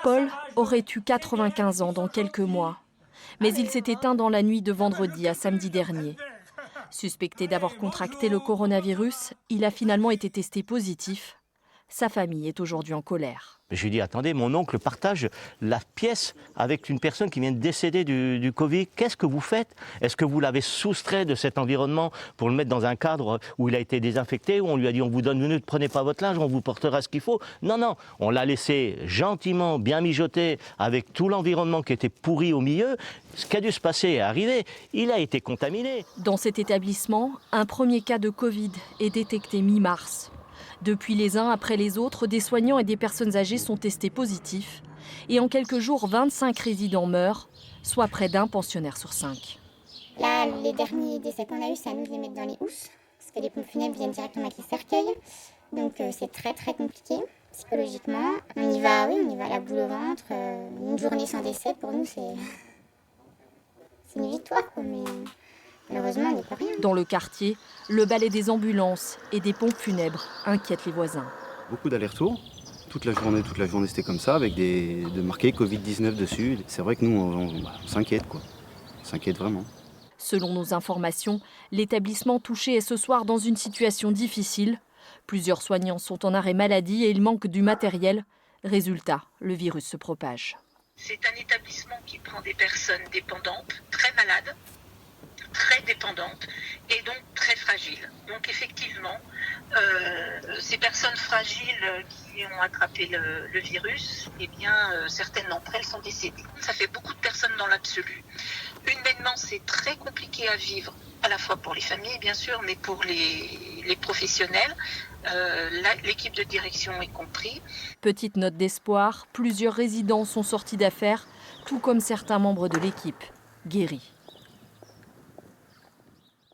Paul aurait eu 95 ans dans quelques mois. Mais il s'est éteint dans la nuit de vendredi à samedi dernier. Suspecté d'avoir contracté le coronavirus, il a finalement été testé positif. Sa famille est aujourd'hui en colère. Je lui ai dit, attendez, mon oncle partage la pièce avec une personne qui vient de décéder du Covid. Qu'est-ce que vous faites? Est-ce que vous l'avez soustrait de cet environnement pour le mettre dans un cadre où il a été désinfecté, où on lui a dit, on vous donne une minute, prenez pas votre linge, on vous portera ce qu'il faut? Non, non, on l'a laissé gentiment, bien mijoté, avec tout l'environnement qui était pourri au milieu. Ce qui a dû se passer est arrivé. Il a été contaminé. Dans cet établissement, un premier cas de Covid est détecté mi-mars. Depuis, les uns après les autres, des soignants et des personnes âgées sont testés positifs. Et en quelques jours, 25 résidents meurent, soit près d'un pensionnaire sur 5. Là, les derniers décès qu'on a eus, c'est à nous de les mettre dans les housses, parce que les pompes funèbres viennent directement avec les cercueils. Donc c'est très très compliqué psychologiquement. On y va, oui, on y va à la boule au ventre. Une journée sans décès, pour nous, c'est une victoire, quoi, mais malheureusement, on n'y peut rien. Dans le quartier, le balai des ambulances et des pompes funèbres inquiètent les voisins. Beaucoup d'allers-retours. Toute la journée c'était comme ça, avec de marqués Covid-19 dessus. C'est vrai que nous, on s'inquiète, quoi. On s'inquiète vraiment. Selon nos informations, l'établissement touché est ce soir dans une situation difficile. Plusieurs soignants sont en arrêt maladie et il manque du matériel. Résultat, le virus se propage. C'est un établissement qui prend des personnes dépendantes, très malades, très dépendantes et donc très fragiles. Donc effectivement, ces personnes fragiles qui ont attrapé le virus, eh bien, certaines d'entre elles sont décédées. Ça fait beaucoup de personnes dans l'absolu. Humainement, c'est très compliqué à vivre, à la fois pour les familles bien sûr, mais pour les professionnels. L'équipe de direction est compris. Petite note d'espoir, plusieurs résidents sont sortis d'affaires, tout comme certains membres de l'équipe, guéris.